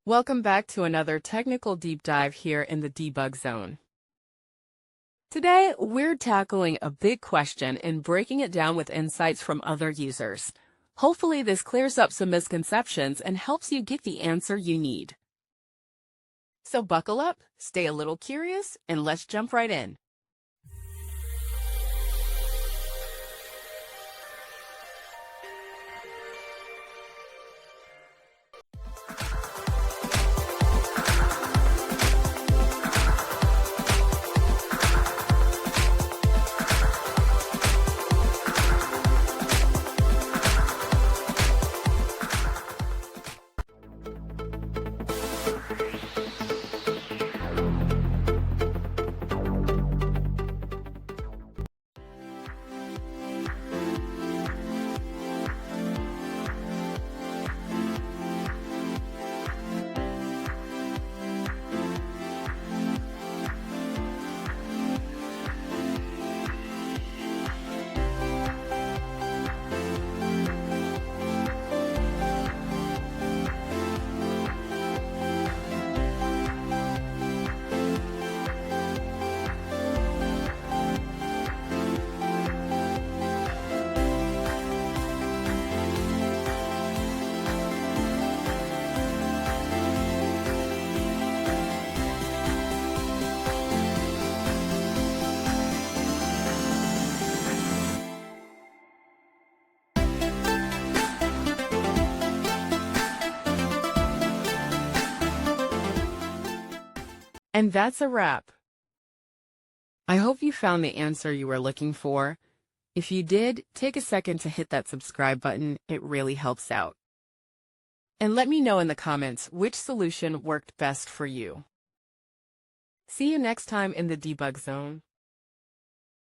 Welcome back to another technical deep dive here in the debug zone. Today, we're tackling a big question and breaking it down with insights from other users. Hopefully, this clears up some misconceptions and helps you get the answer you need. So buckle up, stay a little curious, and let's jump right in. And that's a wrap. I hope you found the answer you were looking for. If you did, take a second to hit that subscribe button. It really helps out. And let me know in the comments which solution worked best for you. See you next time in the debug zone.